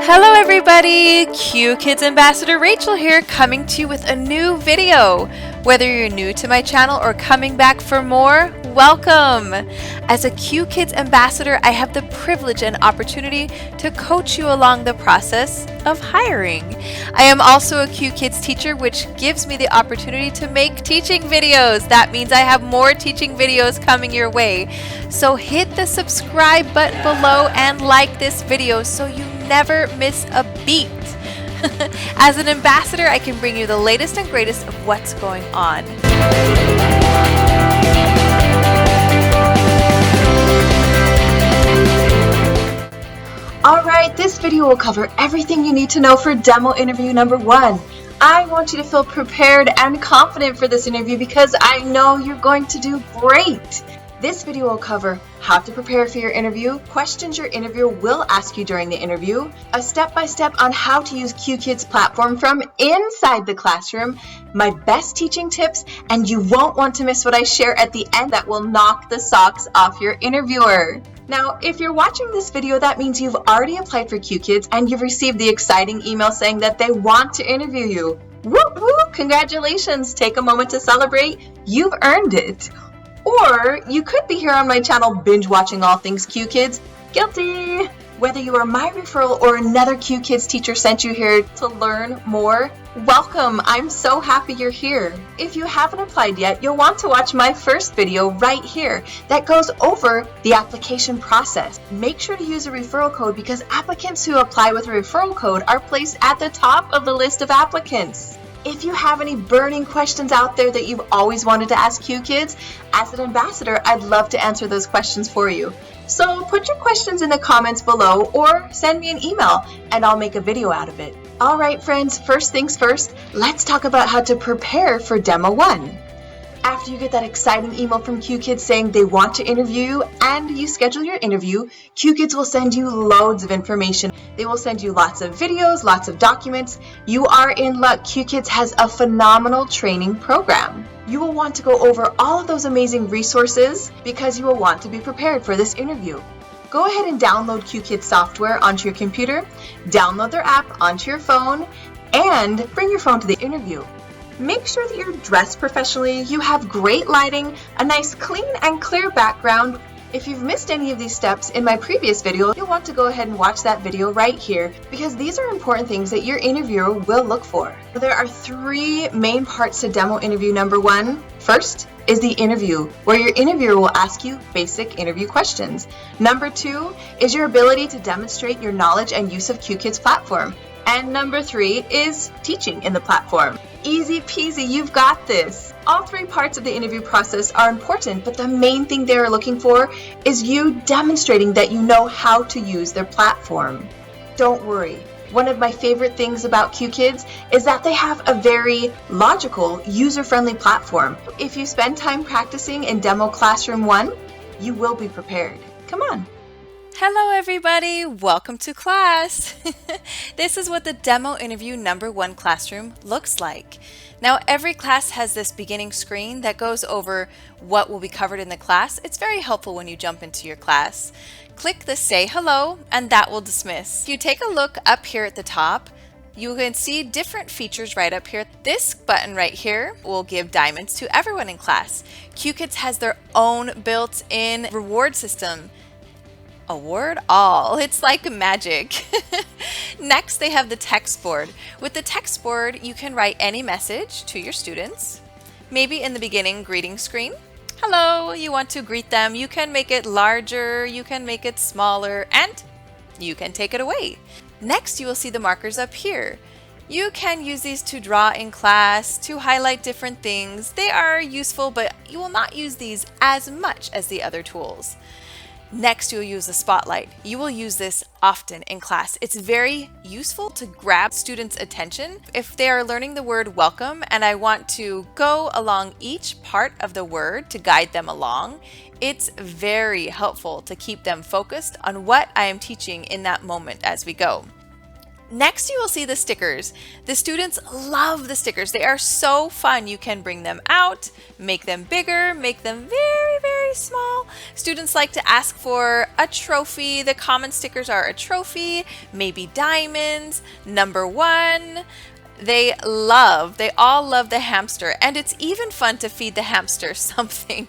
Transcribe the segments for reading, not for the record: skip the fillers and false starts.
Hello everybody, Qkids Ambassador Rachel here, coming to you with a new video. Whether you're new to my channel or coming back for more, welcome! As a Qkids Ambassador, I have the privilege and opportunity to coach you along the process of hiring. I am also a Qkids teacher, which gives me the opportunity to make teaching videos. That means I have more teaching videos coming your way. So hit the subscribe button below and like this video so you never miss a beat. As an ambassador, I can bring you the latest and greatest of what's going on. Alright, this video will cover everything you need to know for demo interview number 1. I want you to feel prepared and confident for this interview because I know you're going to do great. This video will cover how to prepare for your interview, questions your interviewer will ask you during the interview, a step-by-step on how to use Qkids platform from inside the classroom, my best teaching tips, and you won't want to miss what I share at the end that will knock the socks off your interviewer. Now, if you're watching this video, that means you've already applied for Qkids and you've received the exciting email saying that they want to interview you. Whoop whoop! Congratulations! Take a moment to celebrate. You've earned it. Or you could be here on my channel binge watching all things Qkids. Guilty! Whether you are my referral or another Qkids teacher sent you here to learn more, welcome! I'm so happy you're here. If you haven't applied yet, you'll want to watch my first video right here that goes over the application process. Make sure to use a referral code because applicants who apply with a referral code are placed at the top of the list of applicants. If you have any burning questions out there that you've always wanted to ask Qkids, as an ambassador, I'd love to answer those questions for you. So put your questions in the comments below or send me an email and I'll make a video out of it. Alright friends, first things first, let's talk about how to prepare for Demo 1. After you get that exciting email from Qkids saying they want to interview you and you schedule your interview, Qkids will send you loads of information. They will send you lots of videos, lots of documents. You are in luck. Qkids has a phenomenal training program. You will want to go over all of those amazing resources because you will want to be prepared for this interview. Go ahead and download Qkids software onto your computer, download their app onto your phone, and bring your phone to the interview. Make sure that you're dressed professionally, you have great lighting, a nice clean and clear background. If you've missed any of these steps in my previous video, you'll want to go ahead and watch that video right here because these are important things that your interviewer will look for. There are 3 main parts to demo interview number 1. First is the interview, where your interviewer will ask you basic interview questions. Number 2 is your ability to demonstrate your knowledge and use of Qkids platform. And number 3 is teaching in the platform. Easy peasy, you've got this. All 3 parts of the interview process are important, but the main thing they are looking for is you demonstrating that you know how to use their platform. Don't worry. One of my favorite things about Qkids is that they have a very logical, user-friendly platform. If you spend time practicing in Demo Classroom 1, you will be prepared. Come on. Hello everybody, welcome to class. This is what the demo interview number 1 classroom looks like. Now every class has this beginning screen that goes over what will be covered in the class. It's very helpful when you jump into your class. Click the say hello and that will dismiss. If you take a look up here at the top, you can see different features right up here. This button right here will give diamonds to everyone in class. Qkids has their own built-in reward system. Award all. It's like magic. Next, they have the text board. With the text board, you can write any message to your students. Maybe in the beginning greeting screen. Hello, you want to greet them. You can make it larger, you can make it smaller, and you can take it away. Next, you will see the markers up here. You can use these to draw in class, to highlight different things. They are useful, but you will not use these as much as the other tools. Next, you'll use the spotlight. You will use this often in class. It's very useful to grab students' attention. If they are learning the word welcome and I want to go along each part of the word to guide them along, it's very helpful to keep them focused on what I am teaching in that moment as we go. Next, you will see the stickers. The students love the stickers. They are so fun. You can bring them out, make them bigger, make them very, very very small. Students like to ask for a trophy. The common stickers are a trophy, maybe diamonds, number one. They all love the hamster, and it's even fun to feed the hamster something.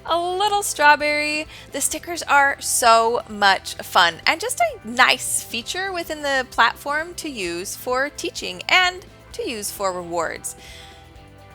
A little strawberry. The stickers are so much fun and just a nice feature within the platform to use for teaching and to use for rewards.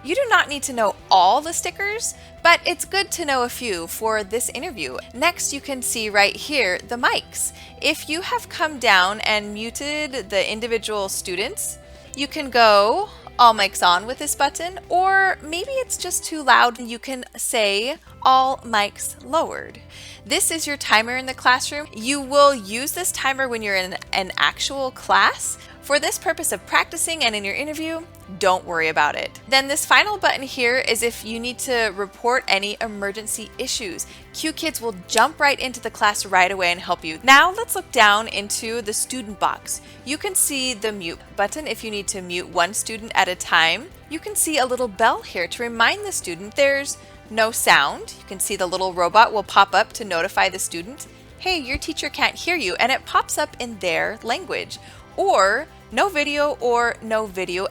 You do not need to know all the stickers, but it's good to know a few for this interview. Next, you can see right here the mics. If you have come down and muted the individual students, you can go all mics on with this button, or maybe it's just too loud and you can say all mics lowered. This is your timer in the classroom. You will use this timer when you're in an actual class. For this purpose of practicing and in your interview, don't worry about it. Then this final button here is if you need to report any emergency issues. Qkids will jump right into the class right away and help you. Now let's look down into the student box. You can see the mute button if you need to mute one student at a time. You can see a little bell here to remind the student there's no sound. You can see the little robot will pop up to notify the student, hey, your teacher can't hear you, and it pops up in their language. Or no video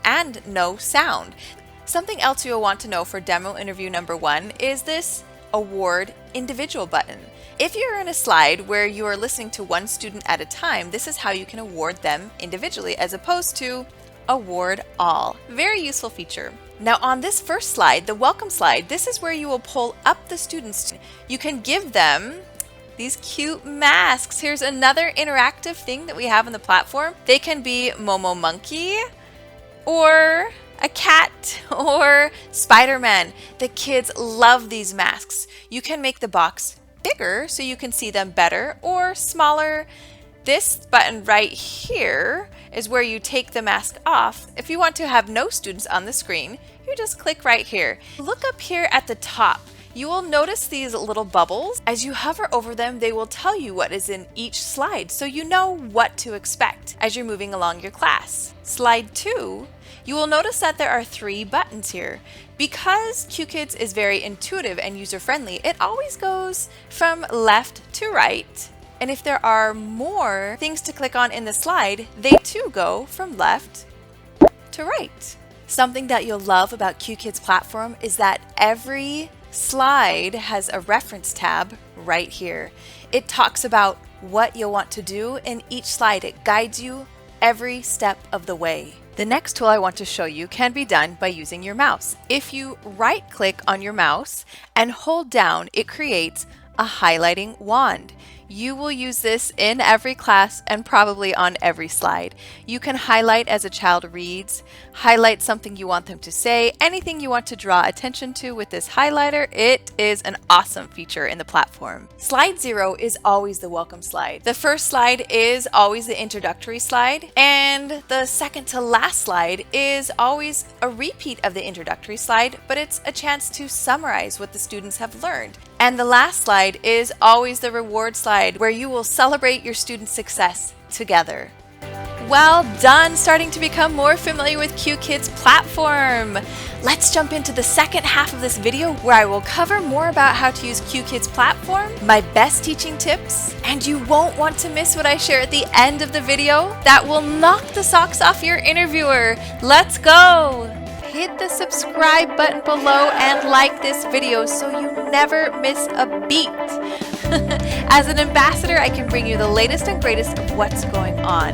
and no sound. Something else you'll want to know for demo interview number 1 is this award individual button. If you're in a slide where you are listening to one student at a time, this is how you can award them individually as opposed to award all. Very useful feature. Now on this first slide, the welcome slide, this is where you will pull up the students. You can give them these cute masks. Here's another interactive thing that we have on the platform. They can be Momo Monkey or a cat or Spider-Man. The kids love these masks. You can make the box bigger so you can see them better or smaller. This button right here is where you take the mask off. If you want to have no students on the screen, you just click right here. Look up here at the top. You will notice these little bubbles. As you hover over them, they will tell you what is in each slide, so you know what to expect as you're moving along your class. Slide 2, you will notice that there are 3 buttons here. Because Qkids is very intuitive and user-friendly, it always goes from left to right. And if there are more things to click on in the slide, they too go from left to right. Something that you'll love about Qkids platform is that every slide has a reference tab right here. It talks about what you'll want to do in each slide. It guides you every step of the way. The next tool I want to show you can be done by using your mouse. If you right click on your mouse and hold down, it creates a highlighting wand. You will use this in every class and probably on every slide. You can highlight as a child reads, highlight something you want them to say, anything you want to draw attention to with this highlighter. It is an awesome feature in the platform. Slide 0 is always the welcome slide. The first slide is always the introductory slide, and the second to last slide is always a repeat of the introductory slide, but it's a chance to summarize what the students have learned. And the last slide is always the reward slide, where you will celebrate your students' success together. Well done starting to become more familiar with Qkids platform. Let's jump into the second half of this video where I will cover more about how to use Qkids platform, my best teaching tips, and you won't want to miss what I share at the end of the video that will knock the socks off your interviewer. Let's go! Hit the subscribe button below and like this video so you never miss a beat. As an ambassador, I can bring you the latest and greatest of what's going on.